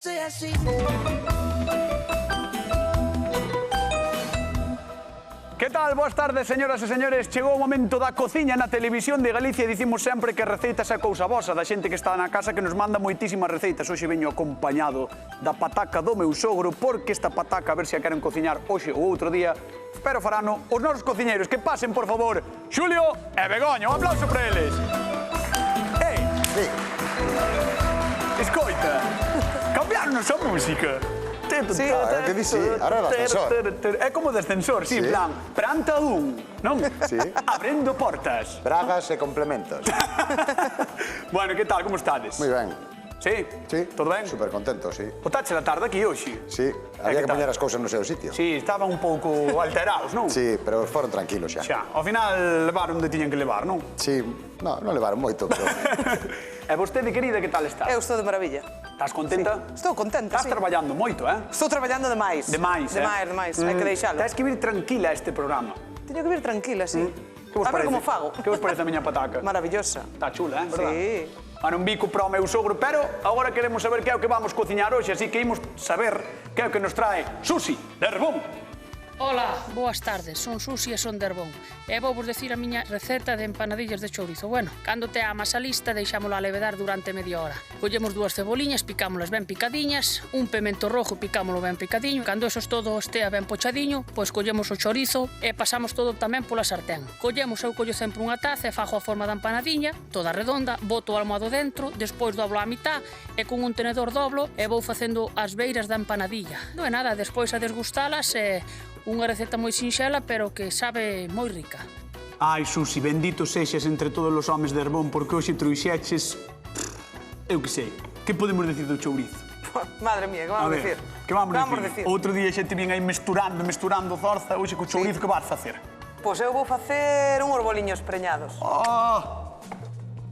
Que tal? Boas tardes, señoras e señores. Chegou o momento da cociña na televisión de Galicia e dicimos sempre que receitas é cousa vosa, da xente que está na casa que nos manda moitísimas receitas. Hoxe veño acompañado da pataca do meu sogro, porque esta pataca, a ver se a queren cociñar hoxe ou outro día, pero farano os nosos cociñeiros. Que pasen, por favor, Xulio e Begoña. Un aplauso para eles. Ei! Sí. Escoita, cambiaron a música. Sí, claro, que dice, ahora el ascensor. É como de ascensor, sí, en plan, planta un, non? Sí. Abrindo portas. Bragas e complementos. Bueno, que tal, como estades? Moi ben. Sí? Sí. Todo ben? Super contento, sí. Botache la tarde aquí hoxe? Sí, había que que tal? poñer as cousas no seu sitio. Sí, estaban un pouco alterados, non? Sí, pero foron tranquilos xa. Xa, ao final levaron onde tiñan que levar, non? Sí, non levaron moito, pero... E vostede, querida, que tal está? Eu estou de maravilla. Estás contenta? Estou contenta, Estás sí. traballando moito, Estou traballando demais. Demais, Demais, hai que deixalo. Tens que vir tranquila a este programa. Teño que vir tranquila, sí. Que vos A ver parece? como fago. Que vos parece a miña pataca? Maravillosa. Está chula, verdad? Sí. Para un bico para o meu sogro, pero agora queremos saber que é o que vamos cociñar hoxe, así que imos saber que é o que nos trae Susi de Herbón. Ola, boas tardes, son Susi e son de Herbón. E vou vos decir a miña receta de empanadillas de chourizo. Bueno, cando te a masa lista, deixámola a levedar durante media hora. Collemos 2 ceboliñas, picámolas ben picadiñas, un pemento rojo, picámolo ben picadiño. Cando eso todo estea ben pochadiño, pois collemos o chorizo e pasamos todo tamén pola sartén. Collemos, eu collo sempre unha taza e fajo a forma da empanadiña, toda redonda, boto o almohado dentro, despois doblo a mitad e con un tenedor doblo e vou facendo as beiras da empanadilla. Non é nada, despois a desgustalas e unha receta moi sinxela, pero que sabe moi rica. Ai, Susi, bendito sexas entre todos os homes de Herbón, porque hoxe trouxeches... Eu que sei, que podemos decir do chourizo? Madre mía, que vamos a decir? Que vamos decir? Outro día xa te vin aí mesturando zorza, hoxe co chourizo que vas facer? Pois eu vou facer uns boliños preñados. Oh!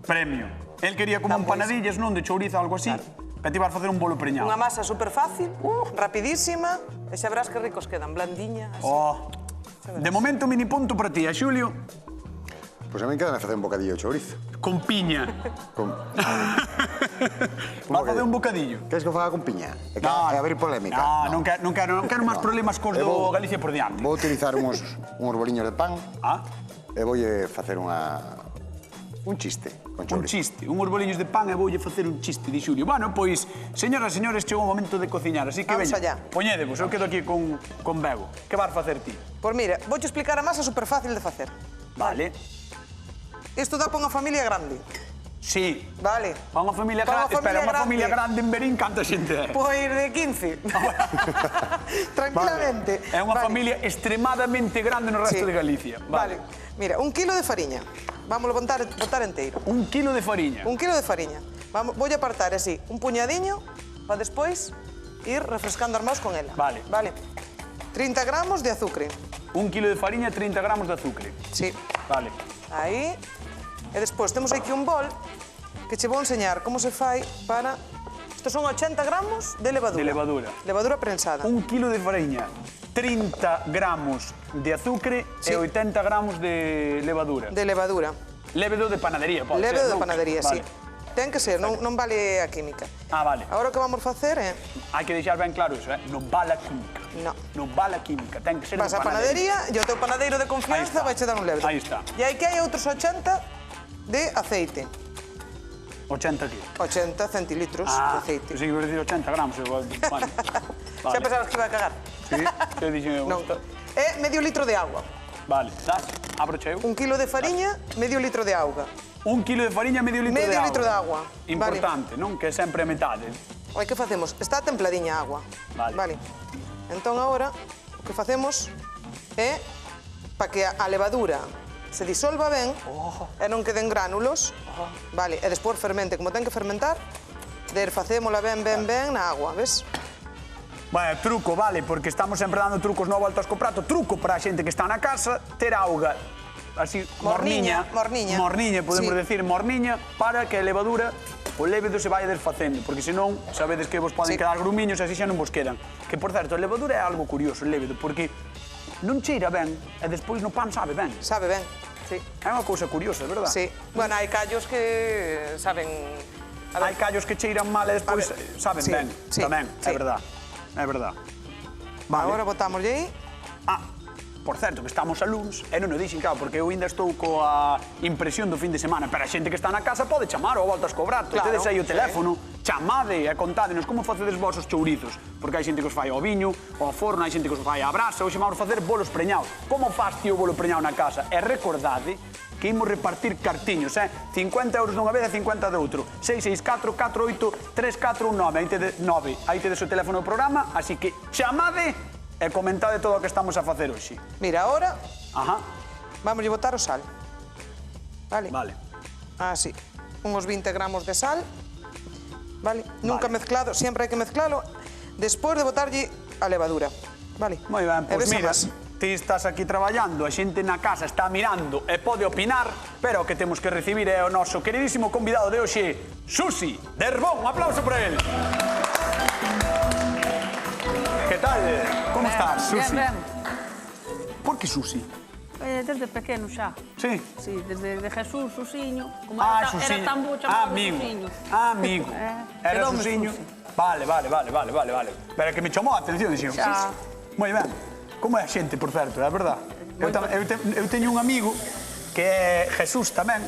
Premio. El quería como empanadillas, non? De chourizo, algo así. E ti vas facer un bolo preñado. Unha masa super fácil, rapidísima, e xa verás que ricos quedan, blandiña, así. Oh! De momento, mini punto para ti, a Xulio? Pois a mí queda facer un bocadillo de chourizo. Con piña. Con... Vas facer un bocadillo? Queres que o faga con piña? É abrir polémica? Non quero máis problemas cos do Galicia por diante. Vou utilizar uns boliños de pan e voulle facer un chiste con chourizo. Un chiste, unhos boliños de pan e voulle facer un chiste, di Xulio. Bueno, pois, señoras e señores, chegou o momento de cociñar, así que vamos veña. allá. Poñedevos, eu quedo aquí con Bego. Que vas facer ti? Pois mira, vouche explicar a masa super fácil de facer. Vale. Isto dá para unha familia grande. Sí. Vale. Para unha familia grande. Espera, unha familia grande en Berín, canta xente é? Pois de 15. Tranquilamente. É unha familia extremadamente grande no resto de Galicia. Vale. Mira, 1 kilo de fariña. Vámoslo botar enteiro. 1 kilo de fariña. 1 kilo de fariña. Voulle apartar así un puñadiño para despois ir refrescando as mãos con ela. Vale. Vale. 30 gramos de azúcar. 1 kilo de fariña, 30 gramos de azúcar. Sí. Vale. Aí. E despois temos aquí un bol que che vou enseñar como se fai para... Estos son 80 gramos de levadura. De levadura. Levadura prensada. 1 kilo de fariña, 30 gramos de azúcar e 80 gramos de levadura. De levadura. Lévedo de panadería, pode ser, Lévedo de non? panadería, sí. Ten que ser, non vale a química. Ah, vale. Agora o que vamos facer é... Hai que deixar ben claro iso, non vale a química. No. Non vale a química, ten que ser Vas de á panadería e o teu panadeiro de Aí confianza está. vai che dar un lévedo. Aí está. E aí que hai outros 80 de aceite. 80 aquí. 80 centilitros de aceite. Sí, que decir 80 gramos. Igual. Vale. Xa pensabas que iba a cagar? Sí, que dixen eu. Non. E medio litro de agua. Vale, das, abroche eu. 1 kilo de fariña, medio litro de auga. 1 kilo de fariña, medio litro de Medio agua. litro de agua. Importante, non? Que é sempre a metade. Oi, que facemos? Está templadiña a agua. Vale. Entón, agora, o que facemos é para que a levadura se disolva ben e non queden gránulos. Vale, e despois fermente, como ten que fermentar, facémola ben na agua, ves? Bueno, truco, vale, porque estamos sempre dando trucos no voltas co prato. Truco para a xente que está na casa, ter auga así, morniña, podemos decir morniña, para que a levadura, o lévedo se vai desfacendo, porque senón, sabedes que vos poden quedar grumiños e así xa non vos quedan. Que, por certo, a levadura é algo curioso, o lévedo, porque non cheira ben e despois no pan sabe ben. Sabe ben, sí. É unha cousa curiosa, verdad? Sí. Bueno, hai callos que saben Hai callos que cheiran mal e despois saben ben. Tamén, é verdad. É verdad. Agora botámoslle aí. Por certo, que estamos a luns, e non o dixen, claro, porque eu ainda estou coa impresión do fin de semana, pero a xente que está na casa pode chamar ou voltas cobrar, tedes aí o teléfono, chamade e contádenos como facedes vos os chourizos, porque hai xente que os fai ao viño, ao forno, hai xente que os fai á brasa, ou chamamos facer bolos preñados. Como faz ti o bolo preñado na casa? E recordade que imos repartir cartiños, 50 euros dunha vez e 50 de outro. 664 48 3419, aí tedes o teléfono do programa, así que chamade e comentade todo o que estamos a facer hoxe. Mira, ahora Ajá. vamos a botar o sal. Vale? Vale. Así, unos 20 gramos de sal. Vale? Nunca mezclado, sempre hai que mezclalo despois de botarlle a levadura. Vale? Moi ben, pois mira, ti estás aquí traballando, a xente na casa está mirando e pode opinar, pero o que temos que recibir é o noso queridísimo convidado de hoxe, Susi Derbón. Un aplauso por él. Que tal? Como estás, Susi? Ben. Por que Susi? Desde pequeno xa. Sí? Sí, desde Jesús, Susiño. Como Susiño. era tan bo chamado amigo. Susiño. Amigo. Era Quedoume Susiño. Susi. Vale. Pero que me chamou a atención, dixen. Xa. Moi ben. Como é a xente, por certo, é verdad? Eu teño un amigo que é Jesús tamén,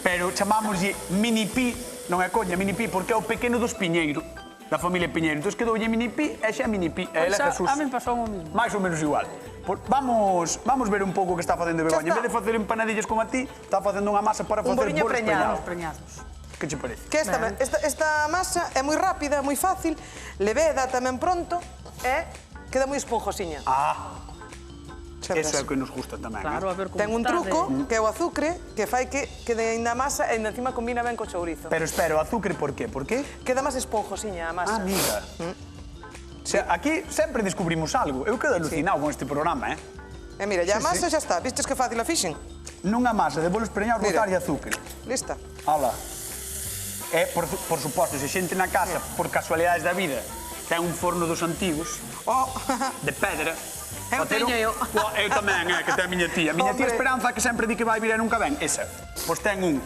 pero chamámoslle Mini Pi, non é coña, Mini Pi, porque é o pequeno dos Piñeiro, da familia Piñeiro. Entón quedoulle Mini Pi e xa é Mini Pi, e ele é Jesús. A mí pasou o mismo. Mais ou menos igual. Vamos ver un pouco o que está facendo Begoña. En vez de facer empanadillas como a ti, está facendo unha masa para facer bolos preñados. Que che parece? Que esta masa é moi rápida, moi fácil, leveda tamén pronto e queda moi esponjosiña. Eso é o que nos gusta tamén. Claro, a ver como Ten un truco, que é o azucre, que fai que quede ainda masa e encima combina ben co chourizo. Pero espera, o azucre por qué? Por qué? Queda máis esponjosiña a masa. Amiga. O sea, aquí sempre descubrimos algo. Eu quedo alucinado con este programa, E mira, ya a masa xa está. Vistes que fácil a fixen? Nunha masa de bolos preñados botar e azucre. Lista. Ala. E, por suposto, se xente na casa, por casualidades da vida, ten un forno dos antigos, de pedra. Eu teño eu. Eu tamén, que ten a miña tía. A miña tía Esperanza, que sempre di que vai vir e nunca ven. Esa. Pois ten un.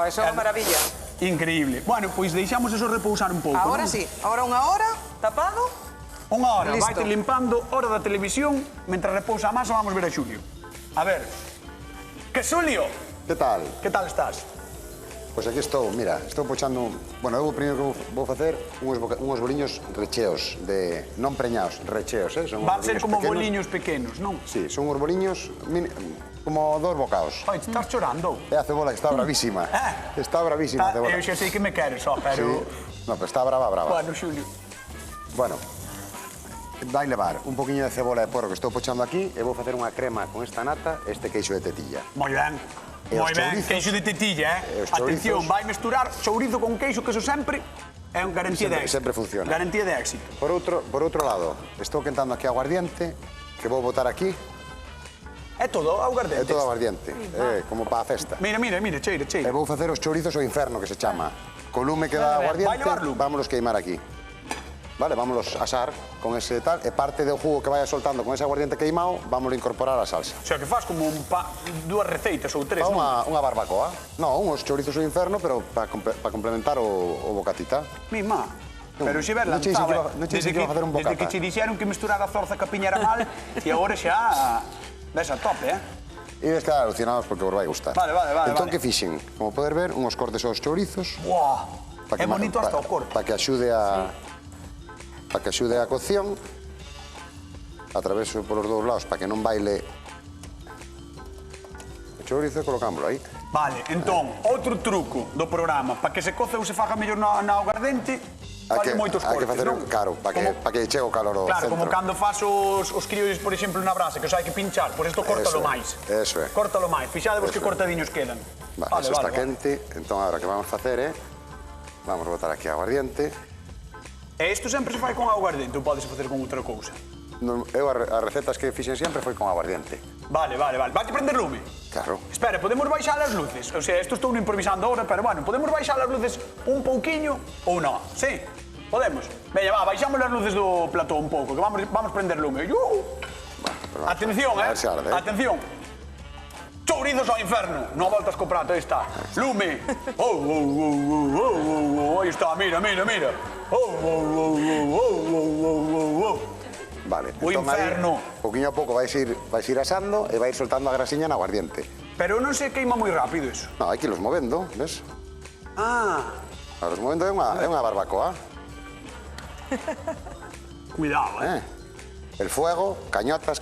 Eso é unha maravilla. Increíble. Bueno, pois deixamos eso repousar un pouco. Agora sí. Agora unha hora, tapado. Unha hora, Listo. vai-te limpando, hora da televisión, mentre repousa a masa vamos ver a Xulio. A ver, que Xulio, Que tal? que tal estás? Pois aquí estou, mira, estou pochando... Bueno, eu o primeiro que vou facer uns boliños recheos, non preñados, recheos, Son Van ser como pequenos. boliños pequenos, non? Sí, son uns boliños como 2 bocados. Oi, estás chorando? E a cebola que está bravísima. Está bravísima a cebola. Eu xa sei que me queres, pero... No, pero está brava. Bueno, Xulio. Bueno, vai levar un poquinho de cebola de porro que estou pochando aquí e vou facer unha crema con esta nata e este queixo de tetilla. Moi ben. E Moi os ben, chourizos? queixo de tetilla, E os Atención, chourizos? vai mesturar chourizo con queixo, que eso sempre é unha garantía de éxito. Sempre funciona. Garantía de éxito. Por outro lado, estou quentando aquí aguardiente que vou botar aquí. É todo aguardente. É todo aguardiente, como para a festa. Mira, cheira. E vou facer os chourizos ao inferno, que se chama. Co lume que dá aguardiente, Vai levar lume? vámonos queimar aquí. Vale, vámonos asar con ese tal, e parte do jugo que vaya soltando con ese aguardiente queimado, vámonos incorporar a salsa. O sea, que faz como dúas receitas ou tres, non? Unha barbacoa. Non, uns chourizos ao inferno, pero para complementar o bocatita. Mima. Pero xe ver Non che dixen lanzaba, que iba a facer un bocata. desde que che dixeron que mesturar a zorza ca piña era mal, e agora xa ves a tope, E ves quedar alucinados porque vos vai gustar. Vale. Entón, que fixen? Como poder ver, uns cortes aos chourizos. Buah, é bonito hasta o corte. Para que axude a cocción. Atraveso polos dous lados para que non baile o chourizo e colocámoslo aí. Vale, entón, outro truco do programa, para que se coce ou se faga mellor na aguardente, fai moitos cortes, hai que facer non? Claro, para que chegue o calor ao Claro, centro. como cando fas os criollos, por exemplo, na brasa, que os hai que pinchar, por isto córtalo máis. Eso é. Córtalo máis, fixadevos que cortadiños quedan. Vale, eso está quente, entón agora que vamos facer vamos botar aquí aguardiente. E isto sempre se fai con aguardente ou podes facer con outra cousa? Eu as recetas que fixen sempre foi con aguardiente. Vale. Vai-te prender lume? Claro. Espera, podemos baixar as luces? O sea, isto estou improvisando ahora, pero bueno, podemos baixar as luces un pouquiño ou non? Sí? Podemos? Veña, baixamos as luces do plató un pouco, que vamos prender lume. Atención, A ver se arde, Atención. Chourizos ao inferno. Non voltas co prato, aí está. Lume. Aí está, mira. Vale. O inferno. Poquinho a pouco vais ir asando e vai ir soltando a grasiña na aguardiente. Pero non se queima moi rápido iso. Non, hai que irlos movendo, ves? Ah. A los movendo é unha barbacoa. Cuidado, El fuego, cañotas,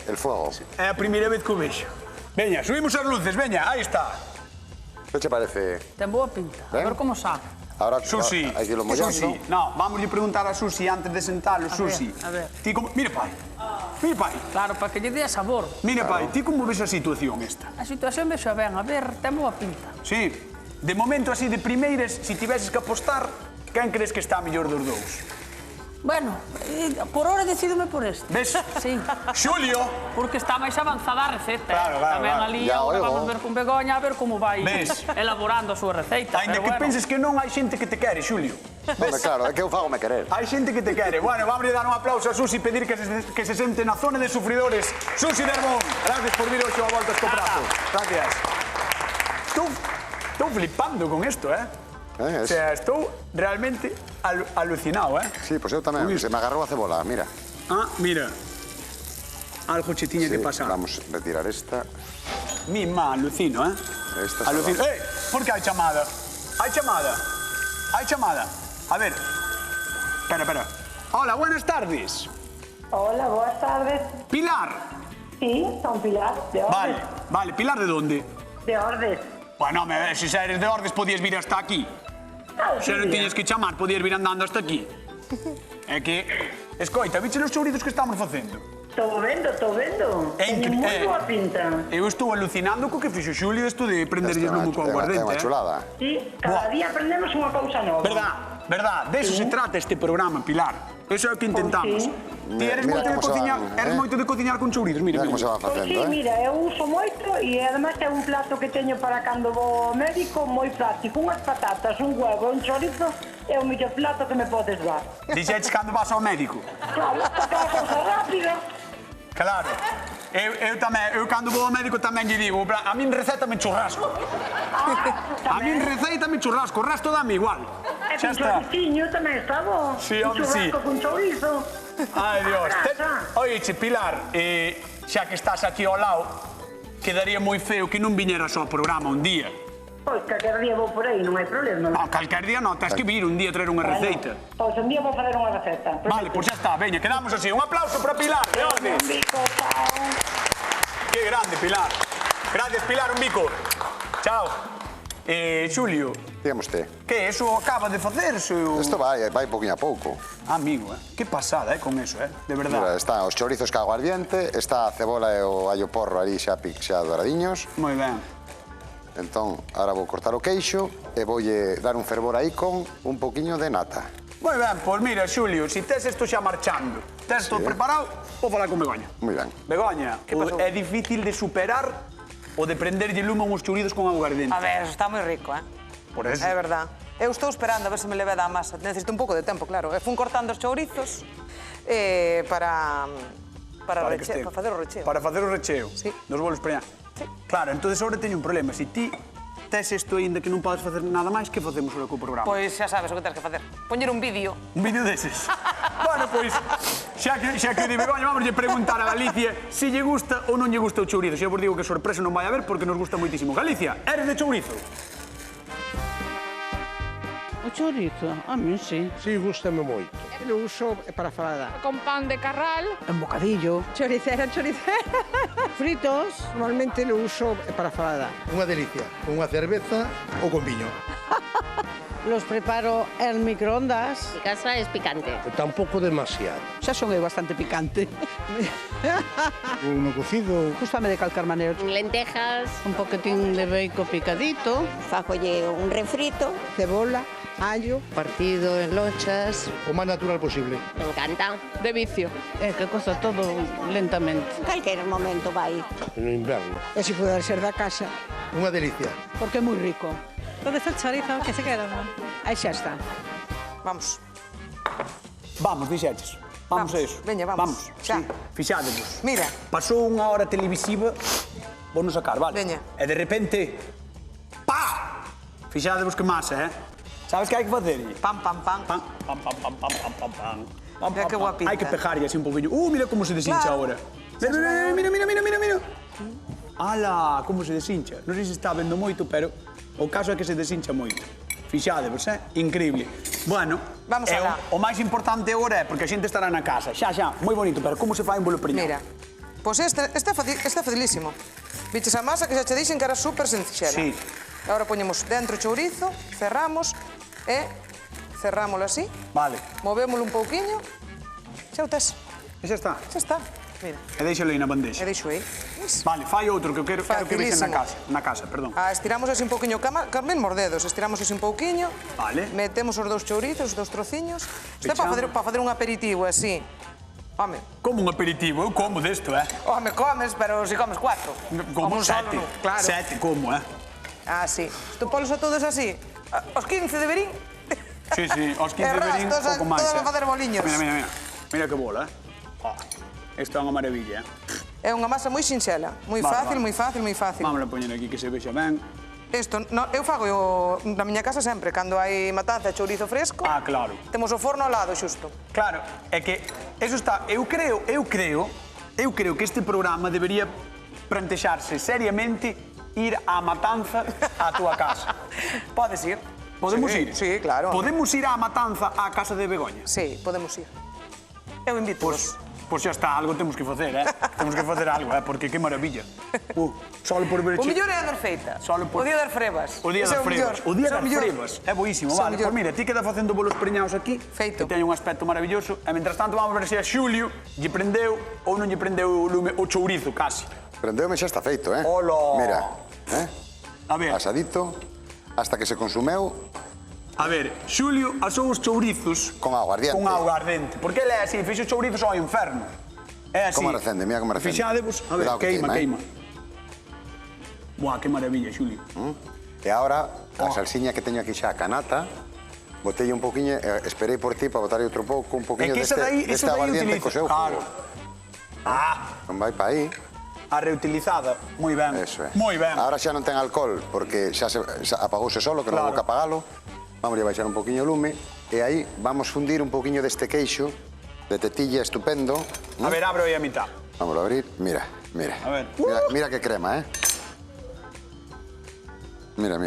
el fuego. É a primeira vez que o vexo. Veña, subimos as luces, veña, aí está. Que che parece? Ten boa pinta. A ver como sabe. Ahora Susi. hai que irlo mollando. Susi. No, vamos a preguntar a Susi antes de sentalo, Susi. a ver. Ti como... Mira, pai. Mira, pai. Claro, para que lle dé sabor. Mira, pai, ti como ves a situación esta? A situación vexo ben, a ver, ten boa pinta. Sí. De momento, así, de primeiras, si tiveses que apostar, quen crees que está mellor dos dous? Bueno, por hora decídome por este. Ves? Sí. Xulio. Porque está máis avanzada a receta. Claro. Tamén ali Ya, agora oigo. vamos ver con Begoña a ver como vai Ves? elaborando a súa receita. Ainda pero que bueno. penses que non, hai xente que te quere, Xulio. Home, claro, é que eu fago me querer. Hai xente que te quere. Bueno, vamos a dar un aplauso a Susi e pedir que se sente na zona de sufridores. Susi Derbón, gracias por vir hoxe a Voltas co Prato. Gracias. Estou flipando con isto, O sea, estou realmente alucinado, Sí, pois eu tamén, se me agarrou a cebola, mira. Ah, mira. Algo che tiña que pasar. Vamos a retirar esta. Mima, alucino, Esta Alucino. Por que hai chamada? Hai chamada. A ver. Espera. Hola, buenas tardes. Hola, buenas tardes. Pilar. Sí, son Pilar, de Ordes. Vale. Pilar de onde? De Ordes. Bueno, se xa eres de Ordes, podías vir hasta aquí. Se non tiñes que chamar, podías vir andando hasta aquí. É que... Escoita, viche os chourizos que estamos facendo? Estou vendo. Teñen moi boa pinta. Eu estou alucinando co que fixo Xulio isto de prenderlles lumo con aguardente. É unha chulada. Sí, cada día aprendemos unha cousa nova. Verdad, de eso se trata este programa, Pilar. Eso é o que intentamos. Ti eres Mira moito de como se cociñar, van, eres moito de cociñar con chourizos, mira. Mira como se van Pois facendo, sí, mira, eu uso moito e además é un plato que teño para cando vou ao médico moi práctico. Unhas patatas, un huevo, un chorizo é o mellor plato que me podes dar. Dixeches cando vas ao médico. Claro, para cada cousa rápida. Claro. Eu cando vou ao médico tamén lle digo, a min recétame churrasco. A min recétame churrasco, o resto dame igual. E Xa con está. choriciño tamén está bo. Sí, Un home, sí. churrasco con chorizo. Ai, Dios. Brasa. Oiche, Pilar, xa que estás aquí ao lado, quedaría moi feo que non viñeras ao programa un día. Pois calquer día vou por aí, non hai problema. No, calquer día non, tens que vir un día traer unha receita. Pois un día vou fazer unha receta. Vale, pois xa está, veña, quedamos así. Un aplauso para Pilar, de Ordes. Un bico, chao. Que grande, Pilar. Gracias, Pilar, un bico. Chao. Xulio, Dígame usted. que eso acaba de facerse? Isto vai poquinho a pouco. Amigo, que pasada, con eso, de Mira, verdad. está os chorizos ca aguardiente, está a cebola e o allo porro ali xa doradiños. Moi ben. Entón, ahora vou cortar o queixo e voulle dar un fervor aí con un poquinho de nata. Moi ben, pois mira, Xulio, si tes isto xa marchando, tes isto preparado, vou falar con Begoña. Moi ben. Begoña, é difícil de superar o de prenderlle lume uns churidos con aguardente. A ver, eso está moi rico, Por eso. É verdad. Eu estou esperando a ver se me leve da masa. Necesito un pouco de tempo, claro. E fun cortando os chourizos para facer o recheo. Para facer o recheo. Sí. Dos bolos preñados. Sí. Claro, entonces ahora teño un problema. Si ti tes isto ainda que non podes facer nada máis, que facemos ahora co programa? Pois xa sabes o que tens que facer. Poñer un vídeo. Un vídeo deses. Bueno, pois, xa que de Begoña, vamos a preguntar a Galicia se lle gusta ou non lle gusta o chourizo. Xa vos digo que sorpresa non vai haber porque nos gusta moitísimo. Galicia, eres de chourizo? O chorizo, a mí sí. Sí, gústame moito. Lo uso para falada. Con pan de carral. En bocadillo. Choricera. Fritos. Normalmente lo uso para falada. Unha delicia, con unha cerveza ou con viño. Los preparo en microondas. Mi casa es picante. Tampouco demasiado. Xa son eu bastante picante. Uno cocido. Gústame de calcar maneira. Lentejas. Un poquitín de bacon picadito. Fajolle un refrito. Cebola, allo. Partido en lonchas. O máis natural posible. Me encanta. De vicio. Que coza todo lentamente. Calquer momento vai. No inverno. E se puder ser da casa. Unha delicia. Porque é moi rico. ¿Dónde está el chorizo? Que se queda. Aí xa está. Vamos. Vamos, dixeches. Vamos a eso. Veña, vamos. Xa. Sí, fixádevos. Mira. Pasou unha hora televisiva vou non sacar, vale? Veña. E de repente, pa! Fixadevos que masa, Sabes que hai que facerlle? Pam, pam, pam. Pam, pam, pam, pam, pam, pam, pam, pam. Mira que guapita. Hai que pejarlle así un poquinho. Mira como se deshincha Claro. agora. Mira. Ala, como se deshincha. Non sei se está vendo moito, pero o caso é que se deshincha moito. Fixadevos, Increíble. Bueno, Vamos alá. o máis importante agora é, porque a xente estará na casa. Xa, moi bonito, pero como se fai un bolo preñado? Mira, pois este é facilísimo. Viches a masa que xa che dixen que era super sencilla. Sí. Agora poñemos dentro o chourizo, cerramos e cerrámolo así. Vale. Movémolo un pouquiño. Xa o tes. E xa está. Xa está. Mira, E deixalo aí na bandexa. e deixo aí. Ves? Vale, fai outro que eu quero que vexen Facilísimo. na casa, perdón. Estiramos así un pouquiño, Carmen, mordedos. Estiramos así un pouquiño. Vale. Metemos os dous chourizos, os dous trociños. Isto é Pechamos. para facer un aperitivo así. Home, Como un aperitivo, eu como desto, home, comes, pero si comes 4. Como un solo, 7. non. Claro. 7 como, Sí. Isto polos a todos así. Os 15 de verín. Sí, aos 15 E verín, rastos, pouco máis, todos a facer boliños. Mira. Mira que bola, Isto é unha maravilla, É unha masa moi sinxela. Moi Vale, fácil, vale. moi fácil, moi fácil. Vamos a poñer aquí que se vexa ben. Isto, eu fago na miña casa sempre, cando hai matanza e chourizo fresco. Claro. Temos o forno ao lado, xusto. Claro, é que eso está... Eu creo que este programa debería plantexarse seriamente ir á matanza á túa casa. Podes ir. Podemos ir? Sí, claro. Podemos ir á matanza á casa de Begoña? Sí, podemos ir. Eu invito. Pois xa está, algo temos que facer, Temos que facer algo, porque que maravilla. Solo por ver... O mellor é a dar feita. O día das frevas. O día das frevas. O día das frevas. É boísimo, vale. Pois mira, ti queda facendo bolos preñados aquí. Feito. Que teñen un aspecto maravilloso. E, mentras tanto, vamos ver se a Xulio lle prendeu ou non lle prendeu o lume o chourizo, casi. Prendeume xa está feito, Hola. Mira, A ver, asadito, hasta que se consumeu Xulio asou os chourizos con aguardiente. con aguardente. Porque ele é así, fixo os chourizos ao inferno. É así. Como recende, mira como recende. Fixadevos, a ver, Cuidado que queima. Buah, que maravilla, Xulio. E agora, a salsiña que teño aquí xa a canata, botelle un poquinho, esperei por ti para botarlle outro pouco, un poquinho que esa dai aguardiente utilizo. co seu Claro. jugo. Non vai para aí. A reutilizada, moi ben. Eso é. Moi ben. Agora xa non ten alcohol, porque xa apagouse solo, que non Claro. vou que apagalo. Vamos a baixar un poquinho o lume, e aí vamos fundir un poquinho deste queixo, de tetilla estupendo. A ver, abro aí a mitad. Vamos a abrir, mira. A ver. Mira que crema, Mira.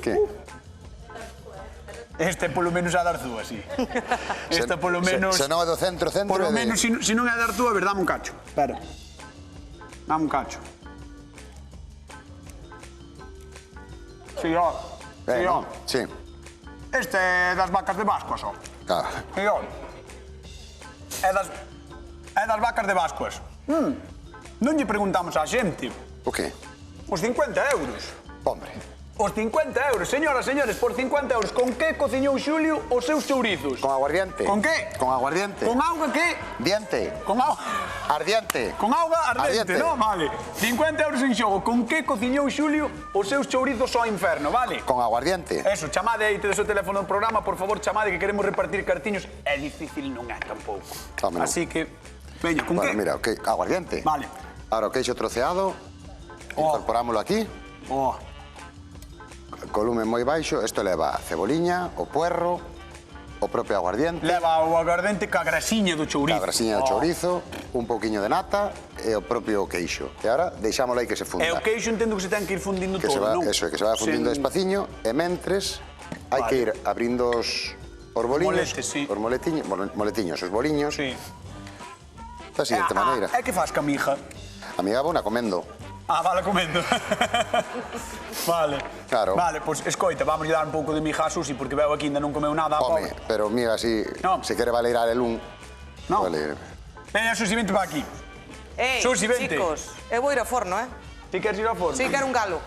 Que? Este polo menos a dar tú, así. Este polo menos... Se non é do centro, Polo é de... menos, se non é dar tú, a ver, dame un cacho. Espera. Dame un cacho. Sí, ó. Sí. Este é das vacas de Bascuas, ó. Claro. Sí, ó. É das vacas de Bascuas. Non lle preguntamos á xente. O qué? Os 50 euros. Hombre. Os 50 euros, señoras, señores, por 50 euros, con que cociñou Xulio os seus chourizos? Con aguardiente. Con que? Con aguardiente. Con auga que? Diente. Con auga... Ardiente. Con auga ardente, Ardiente. non? Vale. 50 euros en xogo. Con que cociñou Xulio os seus chourizos ao inferno, vale? Con aguardiente. Eso, chamade aí, tedes o teléfono do programa, por favor, chamade que queremos repartir cartiños. É difícil, non é tampouco. Home, non. Así que, veña, con Bueno, que? mira, ok, aguardiente. Vale. Ahora o queixo troceado, incorporámoslo aquí, Oh, colume moi baixo, isto leva a ceboliña, o puerro, o propio aguardiente, leva o aguardente ca grasiña do chourizo. a grasiña do chourizo, un pouquiño de nata e o propio queixo. E agora deixámoslo aí que se funda. E o queixo entendo que se ten que ir fundindo Que se todo, va, non? eso, que se va fundindo despaciño, e mentres hai Vale. que ir abrindo os boliños, moletes, sí. os moletiños, os boliños, Sí. da seguinte maneira. É que faz camija? Amiga, vou na comendo. Vale, comendo. Vale. Claro. Vale, pois escoita, vamos dar un pouco de mija a Susi, porque veo aquí ainda non comeu nada a Home, pobre. pero amiga, si No. se quere valer el un, No. vale. Veña, Susi, vente para aquí. Ei, Susi, vente. chicos, eu vou ir ao forno, Ti queres ir ao forno? Sí, quero un galo.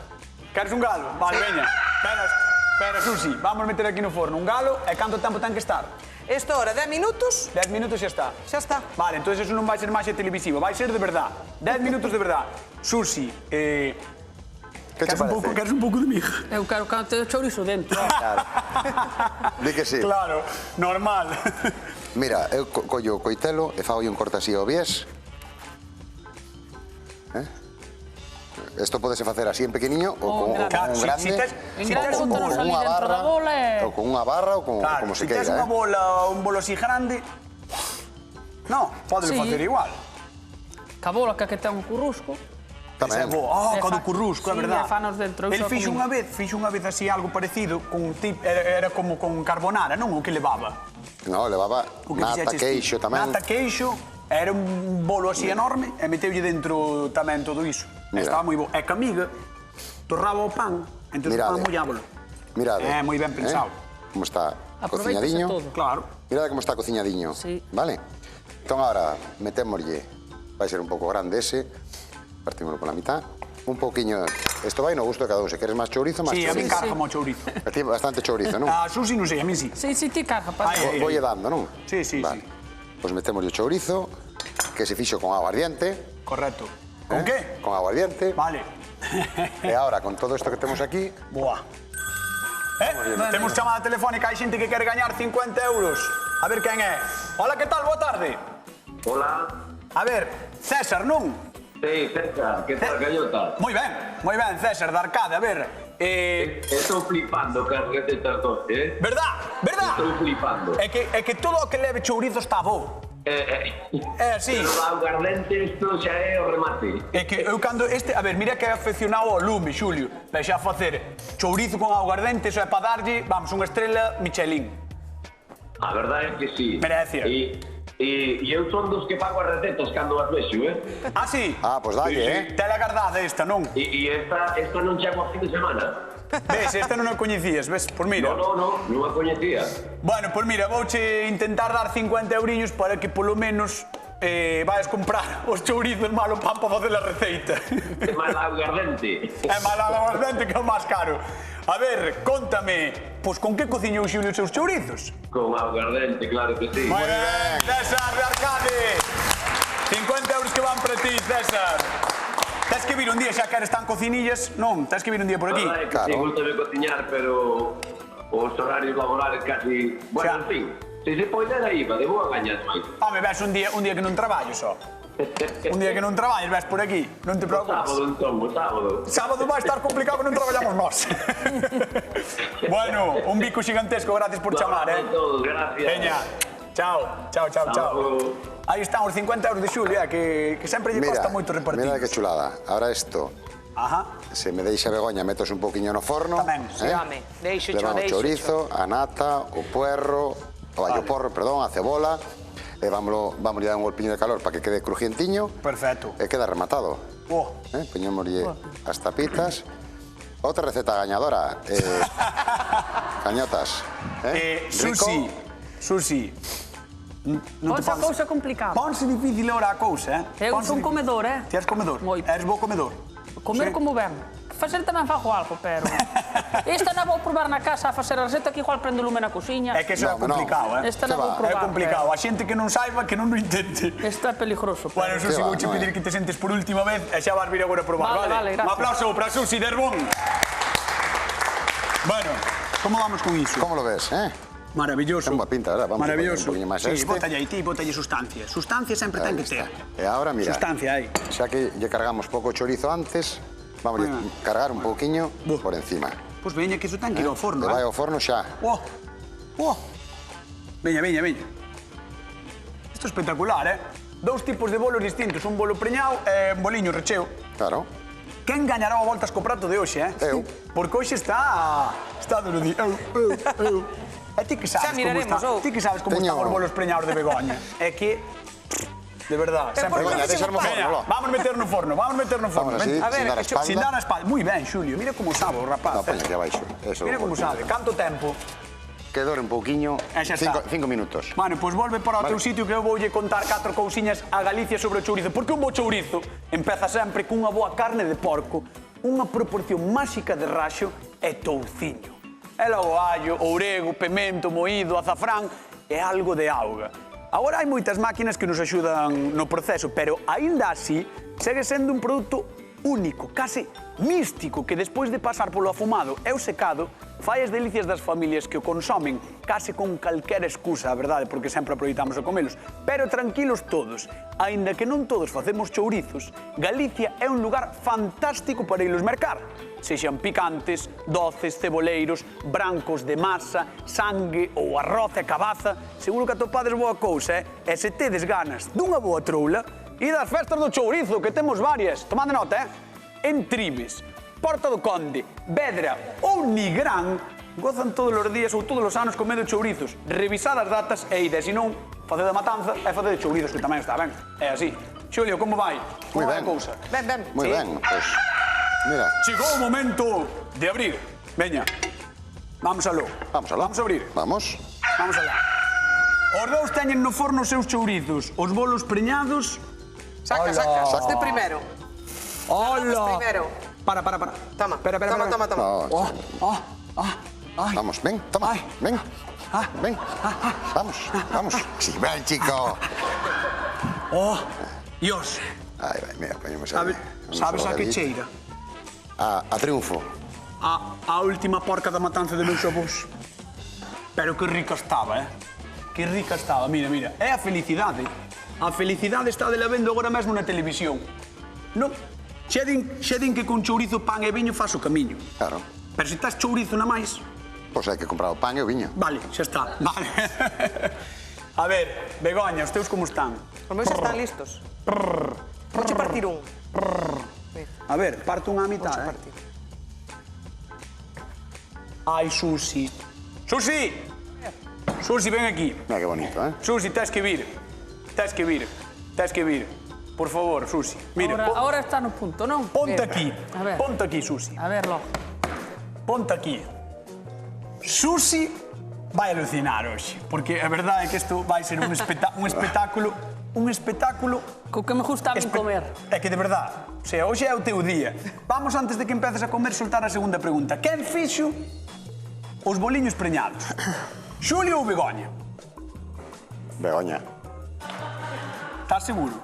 Queres un galo? Vale, veña. Espera, Susi, vamos meter aquí no forno un galo e canto tempo ten que estar? Isto ahora, 10 minutos, 10 minutos xa está. xa está. Vale, entón eso non vai ser máis televisivo, vai ser de verdad. 10 minutos de verdad. Susi, Que te parece? queres un pouco de mija? Eu quero que te chourizo dentro. Claro. Di que sí. Claro, normal. Mira, eu collo o coitelo e fago un corte así ao bies. Isto podese facer así en pequeniño ou con un grande. En grande bótanos ali dentro da bola e... Ou con unha barra ou como se queira. Se tes unha bola, un bolo así grande, no, podelo facer igual. Ca bola que ten un currusco. Tamén. Ca do currusco, é verdad. Sí, fanos dentro. El fixo unha vez así algo parecido, era como con carbonara, non? O que levaba? No, levaba nata, queixo tamén. Nata, queixo, era un bolo así enorme e meteulle dentro tamén todo iso. Estaba moi bo. E que amiga torraba o pan, entón o pan mollábolo. Mirade. É moi ben pensado. Como está cociñadiño. Claro. Mirade como está cociñadiño. Vale? Entón, agora, metémoslle, vai ser un pouco grande ese, partímoslo pola mitad, un pouquiño, isto vai no gusto de cada un, se queres máis chourizo, máis chourizo. Sí, a mí carga mo chourizo. A ti bastante chourizo, non? A Susi non sei, a mí sí. Sí, ti carga, pa. Voy dando, non? Sí. Pois metémoslle o chourizo, que se fixo con aguardiente. Correcto. Con que? Con aguardiente. Vale. E agora, con todo isto que temos aquí... Boa. Temos chamada telefónica, hai xente que quere gañar 50 euros. A ver quen é. Hola, que tal? Boa tarde. Hola. A ver, César, non? Sí, César, que tal, gallota? Moi ben, César, de Arcade, a ver... Estou flipando que as recetas dos, Verdad? Estou flipando. É que todo o que leve chourizo está bo. É así. Pero o aguardente, isto xa é o remate. É que eu cando a ver, mira que é aficionado ao lume, Xulio. Vexe a facer chourizo con aguardente, iso é para darlle, vamos, unha estrela Michelin. A verdade é que sí. Merecia. E eu son dos que pago as recetas cando as vexo, Ah, sí? Ah, pois dalle, Tela guardada esta, non? E esta non chego a fin de semana. Ves, esta non a coñecías, ves? Pois mira. Non a coñecía. Bueno, pois mira, vouche intentar dar 50 euriños para que polo menos vais comprar os chourizos malo pan para facer a receita. É mal aguardente. É mal aguardente que é o máis caro. A ver, contame, pois con que cociñou Xulio os seus chourizos? Con aguardente, claro que sí. Moi ben, César de Arcade. 50 euros que van para ti, César. Tens que vir un día, xa que eres tan cocinillas, non? Tens que vir un día por aquí. Sí, gustame cociñar, pero os horarios laborales casi... Bueno, en fin, se se poñer aí, debo a gañar máis. Home, ves un día que non traballo só. Un día que non traballes, ves por aquí, non te preocupes. Sábado, entón, o sábado. Sábado vai estar complicado que non traballamos nós. Bueno, un bico xigantesco, gracias por chamar, todos, gracias. Veña, chao. Aí están os 50 euros de Xulia, que sempre lle costa moito repartir. Mira que chulada. Ahora isto, se me deixa Begoña, metos un poquinho no forno. Tamén, sí. Deixo. Levamos o chorizo, a nata, o puerro, o allo porro, perdón, a cebola. E vamos dar un golpiño de calor para que quede crujientiño. Perfecto. E queda rematado. Poñémoslle as tapitas. Outra receta gañadora. Cañotas. Susi. Ponse a cousa complicada. Ponse difícil ahora a cousa, Eu son comedor, Ti és comedor? Eres bo comedor? Comer como ben. Facer tamén fago algo, pero... Esta non vou probar na casa a facer a receta que igual prende lume na cociña. É que iso é complicado, Esta non vou probar. É complicado. A xente que non saiba, que non o intente. Isto é peligroso. Bueno, Susi, vouche pedir que te sentes por última vez e xa vas vir agora a probar, vale? Un aplauso para Susi Derbón. Bueno, como vamos con iso? Como lo ves, Maravilloso. Ten boa pinta, verdad? Vamos Maravilloso. un poquinho máis Sí, bótalle aí ti, bótalle sustancia. Sustancia sempre ten que ter. E agora, mira, sustancia aí. Xa que lle cargamos pouco chorizo antes, vamos a cargar un pouquiño por encima. Pois veña, que iso ten que ir ao forno, vai ao forno xa. Veña. Isto é espectacular, Dous tipos de bolos distintos, un bolo preñado e un boliño recheo. Claro. Quen gañará a voltas co prato de hoxe, Eu. Porque hoxe está duro di. Eu. E ti que sabes como está? Ti que sabes como están os bolos preñados de Begoña? É que... De verdad, sempre... Veña, deixarme o forno, Vamos meter no forno. Vamos así, sin dar a espalda. Sin dar a espalda. Moi ben, Xulio, mira como sabe o rapaz. No, poña aquí abaixo. Mira como sabe. Canto tempo? Que dore un pouquiño, 5 minutos. Bueno, pois volve para o teu sitio que eu voulle contar 4 cousiñas a Galicia sobre o chourizo. Porque un bo chourizo empeza sempre cunha boa carne de porco, unha proporción máxica de raxo e touciño. E logo allo, ourego, pemento, moído, azafrán e algo de auga. Agora hai moitas máquinas que nos axudan no proceso, pero aínda así segue sendo un produto único, case místico, que despois de pasar polo afumado e o secado, fai as delicias das familias que o consomen case con calquera excusa, a verdade, porque sempre aproveitamos a comelos. Pero tranquilos todos, aínda que non todos facemos chourizos, Galicia é un lugar fantástico para ilos mercar. Sexan picantes, doces, ceboleiros, brancos de masa, sangue ou arroz e cabaza, seguro que atopades boa cousa, E se tedes ganas dunha boa troula, id ás festas do chourizo, que temos varias. Tomade nota, En Tribes, Porta do Conde, Vedra ou Nigrán, gozan todos os días ou todos os anos comendo chourizos. Revisad as datas e ide, se non, faced a matanza e faced chourizos, que tamén está ben. É así. Xulio, como vai? Moi ben. Cousa? Ben, ben. Moi ben, pois, mira. Chegou o momento de abrir. Veña, vamos aló. Vamos aló. Vamos a abrir. Vamos. Vamos alá. Os dous teñen no forno os seus chourizos, os bolos preñados. Saca. Este primero. Hola. Primero. Para. Toma. Espera. Toma. Vamos, ven, toma, ven. Ven. Vamos. Sí, ven, chico. Dios. Ai, mira, poñemos aí. Sabes a que cheira? A triunfo. A última porca da matanza de meus avós. Pero que rica estaba, Que rica estaba, mira. É a felicidade. A felicidade está de la vendo agora mesmo na televisión. Non? Xa din que con chourizo, pan e viño faz o camiño. Claro. Pero se estás chourizo na máis... Pois hai que comprar o pan e o viño. Vale, xa está. Vale. A ver, Begoña, os teus como están? Os meus están listos. Vouche partir un. A ver, parto unha a mitad, Ai, Susi. Susi, ven aquí. Mira que bonito, Susi, tes que vir. Por favor, Susi. Mira, Ahora está no punto, non? ponte aquí. A ver. Ponte aquí, Susi. A verlo. Ponte aquí. Susi vai alucinar hoxe, porque a verdade é que isto vai ser un espectáculo Co que me gusta a min comer. É que de verdade, o sea, hoxe é o teu día. Vamos, antes de que empeces a comer, soltar a segunda pregunta. Quen fixo os boliños preñados? Xulio ou Begoña? Begoña. Estás seguro?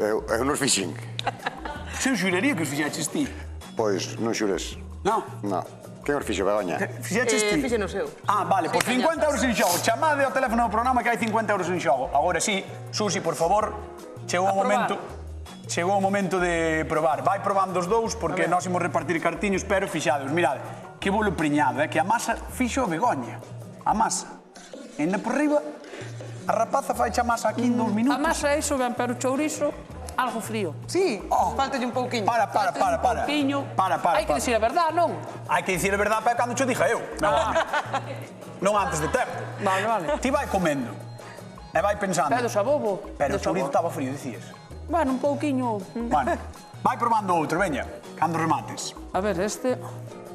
Eu non os fixen. Se eu xuraría que os fixeches ti. Pois non xures. Non? Non. Quen os fixo, Begoña? Fixeches ti? Fixen o seu. Vale, pois 50 euros en xogo. Chamade ao teléfono do programa que hai 50 euros en xogo. Agora sí, Susi, por favor, chegou o momento de probar. Vai probando os dous, porque nós imos repartir cartiños, pero fixados. Mirade, que bolo preñado, que a masa fixo a Begoña. A masa. E ainda por riba, a rapaza faixa a masa aquí en 2 minutos. A masa é iso ben, pero o chourizo, algo frío. Sí, faltalle un pouquiño. Para. Hai que dicir a verdade, non? Hai que dicir a verdade para cando cho diga eu. Non antes de tempo. Vale. Ti vai comendo. E vai pensando. É do sabobo. Pero o chourizo estaba frío, dicías. Bueno, un pouquiño. Bueno, vai probando outro, veña, cando remates. A ver, este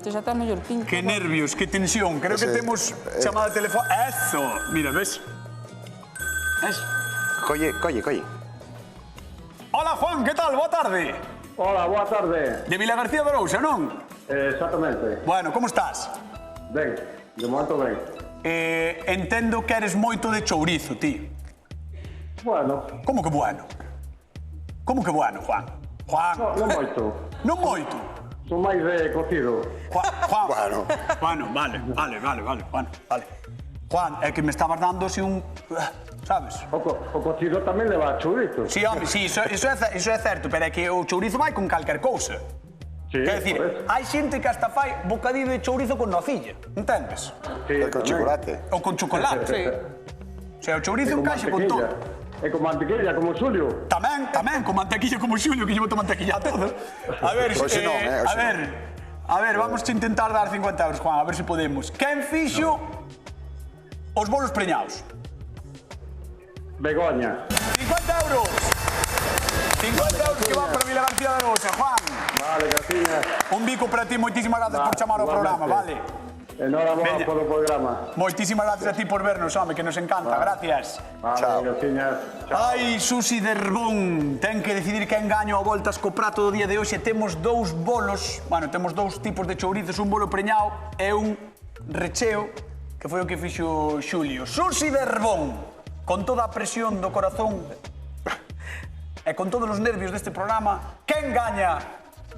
xa está mellor pinto. Que nervios, que tensión. Creo que temos chamada de teléfono. Eso, mira, ves? ¿Ves? Colle. Hola, Juan, que tal? Boa tarde. Hola, boa tarde. De Vila García de Arousa, non? Exactamente. Bueno, como estás? Ben, de momento ben. Entendo que eres moito de chourizo, ti. Bueno. Como que bueno? Como que bueno, Juan? Juan. Non moito. Non moito? Son máis de cocido. Juan. Bueno, vale. Juan, é que me estabas dando así un... Sabes? O cocido tamén leva chourizo. Sí, home, sí, iso é certo, pero é que o chourizo vai con calquer cousa. Sí, quer decir, hai xente que hasta fai bocadillo de chourizo con nocilla, entendes? Sí, con chocolate. Ou con chocolate. Sí. O sea, o chourizo encaixa con todo. E con mantequilla, como Xulio. Tamén, con mantequilla como Xulio, que lle boto mantequilla a todos. A ver, a ver, vamos a intentar dar 50 euros, Juan, a ver se podemos. Quen fixo os bolos preñados? Begoña. 50 euros. 50 euros que van para Vila García de Arousa, Juan. Vale, gracias. Un bico para ti, moitísimas gracias por chamar ao programa, vale? Enhorabuena polo programa. Moitísimas gracias a ti por vernos, home, que nos encanta. Gracias. Vale, gracias. Ai, Susi de Rbón, ten que decidir quen gaño a voltas co prato do día de hoxe. Temos dous bolos, bueno, temos dous tipos de chourizos, un bolo preñado e un recheo, que foi o que fixo Xulio. Susi de Rbón, con toda a presión do corazón e con todos os nervios deste programa, quen gaña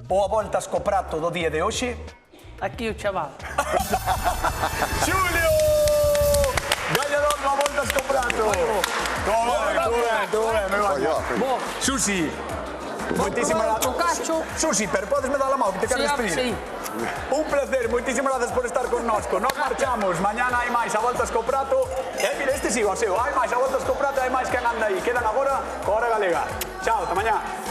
o a voltas co prato do día de hoxe? Aquí o chaval. Xulio! Gañador do a voltas co prato. Tú ben, meu amigo. Susi, moitísimas gracias. Susi, pero podesme dar a mão que te quero despedir? Sí. Un placer, moitísimas gracias por estar connosco. Nos marchamos, mañana hai máis a voltas co prato. Mira, este sigo, hai máis a voltas co prato, hai máis que anda aí. Quedan agora co Hora Galega. Chao, ata mañá.